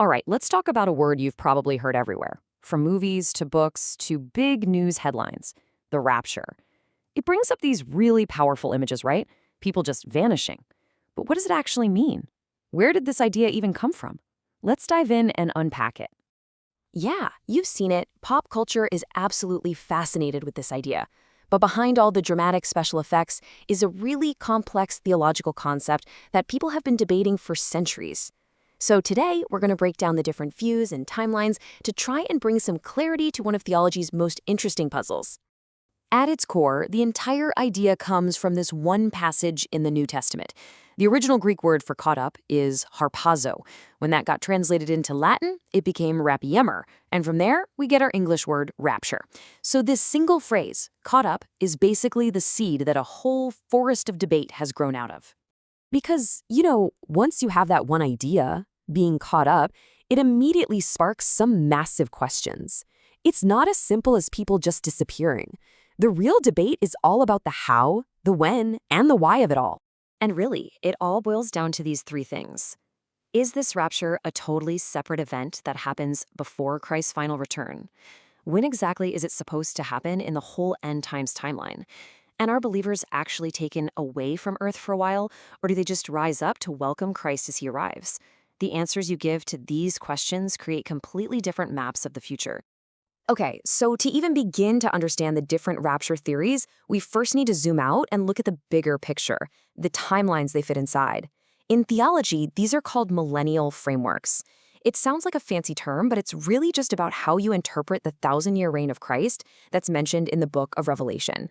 All right, let's talk about a word you've probably heard everywhere, from movies to books to big news headlines: the rapture. It brings up these really powerful images, right? People just vanishing. But what does it actually mean? Where did this idea even come from? Let's dive in and unpack it. Yeah, you've seen it. Pop culture is absolutely fascinated with this idea. But behind all the dramatic special effects is a really complex theological concept that people have been debating for centuries. So today, we're going to break down the different views and timelines to try and bring some clarity to one of theology's most interesting puzzles. At its core, the entire idea comes from this one passage in the New Testament. The original Greek word for caught up is harpazo. When that got translated into Latin, it became rapiemer, and from there, we get our English word rapture. So this single phrase, caught up, is basically the seed that a whole forest of debate has grown out of. Because, once you have that one idea, being caught up, it immediately sparks some massive questions. It's not as simple as people just disappearing. The real debate is all about the how, the when, and the why of it all. And really, it all boils down to these three things. Is this rapture a totally separate event that happens before Christ's final return? When exactly is it supposed to happen in the whole end times timeline? And are believers actually taken away from Earth for a while, or do they just rise up to welcome Christ as he arrives? The answers you give to these questions create completely different maps of the future. Okay, so to even begin to understand the different rapture theories, we first need to zoom out and look at the bigger picture, the timelines they fit inside. In theology, these are called millennial frameworks. It sounds like a fancy term, but it's really just about how you interpret the 1,000-year reign of Christ that's mentioned in the book of Revelation.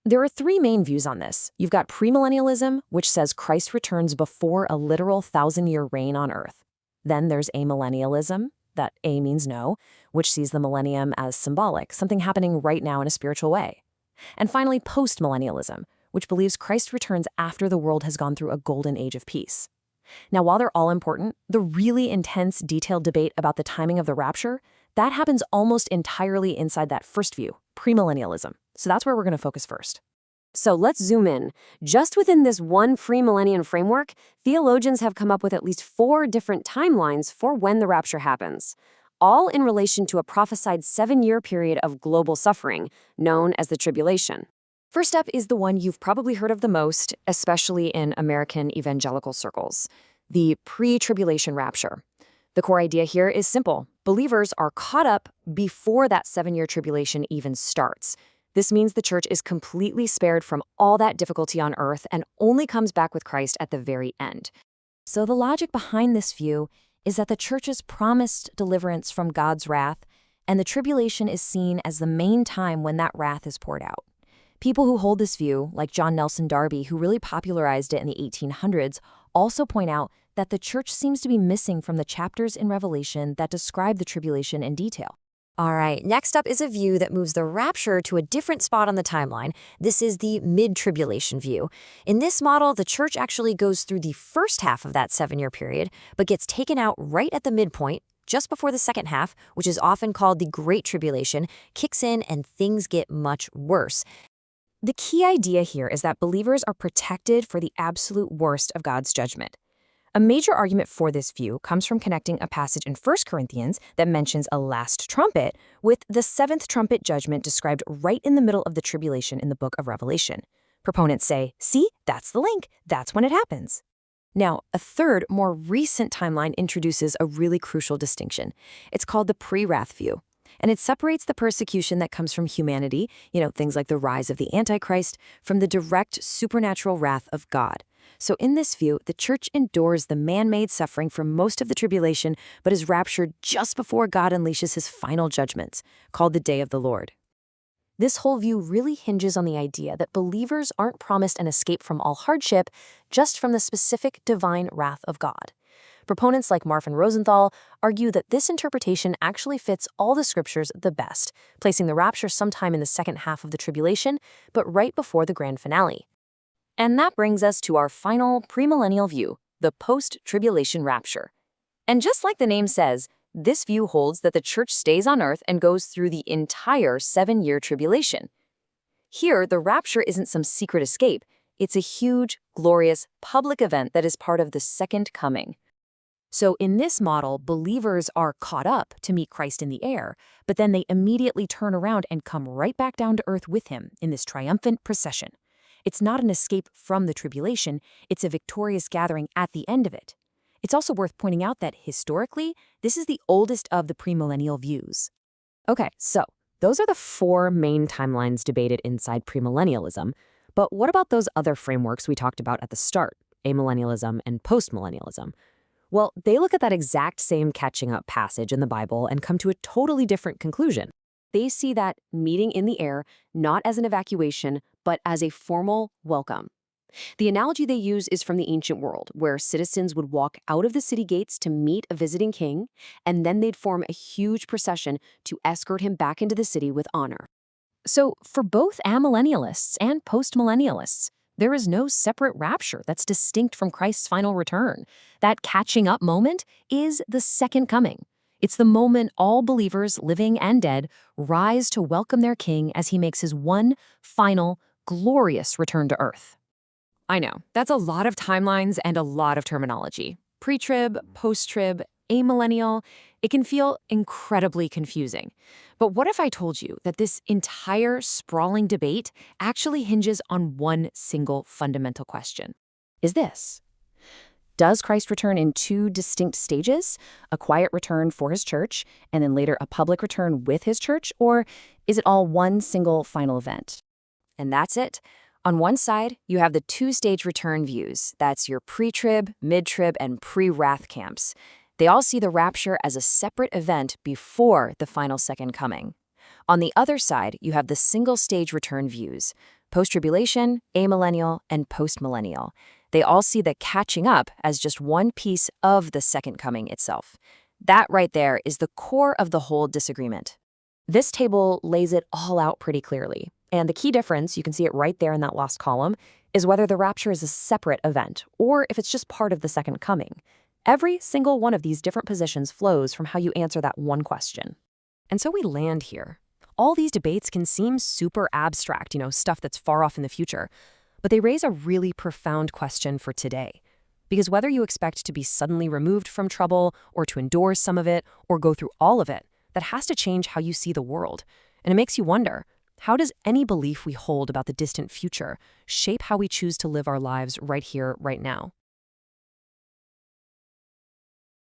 There are three main views on this. You've got premillennialism, which says Christ returns before a literal 1,000-year reign on earth. Then there's amillennialism, that A means no, which sees the millennium as symbolic, something happening right now in a spiritual way. And finally, postmillennialism, which believes Christ returns after the world has gone through a golden age of peace. Now, while they're all important, the really intense, detailed debate about the timing of the rapture, that happens almost entirely inside that first view, premillennialism. So that's where we're going to focus first. So let's zoom in. Just within this one premillennial framework, theologians have come up with at least 4 different timelines for when the rapture happens, all in relation to a prophesied 7-year period of global suffering, known as the tribulation. First up is the one you've probably heard of the most, especially in American evangelical circles, the pre-tribulation rapture. The core idea here is simple. Believers are caught up before that 7-year tribulation even starts. This means the church is completely spared from all that difficulty on earth and only comes back with Christ at the very end. So the logic behind this view is that the church's promised deliverance from God's wrath, and the tribulation is seen as the main time when that wrath is poured out. People who hold this view, like John Nelson Darby, who really popularized it in the 1800s, also point out that the church seems to be missing from the chapters in Revelation that describe the tribulation in detail. All right, next up is a view that moves the rapture to a different spot on the timeline. This is the Mid-Tribulation view. In this model, the church actually goes through the first half of that 7-year period, but gets taken out right at the midpoint, just before the second half, which is often called the Great Tribulation, kicks in and things get much worse. The key idea here is that believers are protected for the absolute worst of God's judgment. A major argument for this view comes from connecting a passage in 1 Corinthians that mentions a last trumpet with the 7th trumpet judgment described right in the middle of the tribulation in the book of Revelation. Proponents say, see, that's the link. That's when it happens. Now, a third, more recent timeline introduces a really crucial distinction. It's called the pre-wrath view. And it separates the persecution that comes from humanity, things like the rise of the Antichrist, from the direct supernatural wrath of God. So in this view, the church endures the man-made suffering for most of the tribulation, but is raptured just before God unleashes his final judgments, called the Day of the Lord. This whole view really hinges on the idea that believers aren't promised an escape from all hardship, just from the specific divine wrath of God. Proponents like Marvin Rosenthal argue that this interpretation actually fits all the scriptures the best, placing the rapture sometime in the second half of the tribulation, but right before the grand finale. And that brings us to our final premillennial view, the post-tribulation rapture. And just like the name says, this view holds that the church stays on earth and goes through the entire 7-year tribulation. Here, the rapture isn't some secret escape. It's a huge, glorious, public event that is part of the second coming. So in this model, believers are caught up to meet Christ in the air, but then they immediately turn around and come right back down to earth with him in this triumphant procession. It's not an escape from the tribulation, it's a victorious gathering at the end of it. It's also worth pointing out that historically, this is the oldest of the premillennial views. Okay, so those are the 4 main timelines debated inside premillennialism. But what about those other frameworks we talked about at the start, amillennialism and postmillennialism? Well, they look at that exact same catching up passage in the Bible and come to a totally different conclusion. They see that meeting in the air not as an evacuation, but as a formal welcome. The analogy they use is from the ancient world, where citizens would walk out of the city gates to meet a visiting king, and then they'd form a huge procession to escort him back into the city with honor. So, for both amillennialists and postmillennialists, there is no separate rapture that's distinct from Christ's final return. That catching up moment is the second coming. It's the moment all believers, living and dead, rise to welcome their king as he makes his one final, glorious return to earth. I know, that's a lot of timelines and a lot of terminology. Pre-trib, post-trib, amillennial, it can feel incredibly confusing. But what if I told you that this entire sprawling debate actually hinges on one single fundamental question? Is this: does Christ return in 2 distinct stages, a quiet return for his church, and then later a public return with his church, or is it all one single final event? And that's it. On one side, you have the 2-stage return views. That's your pre-trib, mid-trib, and pre-wrath camps. They all see the rapture as a separate event before the final second coming. On the other side, you have the single-stage return views: post-tribulation, amillennial, and postmillennial. They all see the catching up as just one piece of the second coming itself. That right there is the core of the whole disagreement. This table lays it all out pretty clearly. And the key difference, you can see it right there in that last column, is whether the rapture is a separate event or if it's just part of the second coming. Every single one of these different positions flows from how you answer that one question. And so we land here. All these debates can seem super abstract, stuff that's far off in the future, but they raise a really profound question for today. Because whether you expect to be suddenly removed from trouble or to endure some of it or go through all of it, that has to change how you see the world. And it makes you wonder, how does any belief we hold about the distant future shape how we choose to live our lives right here, right now?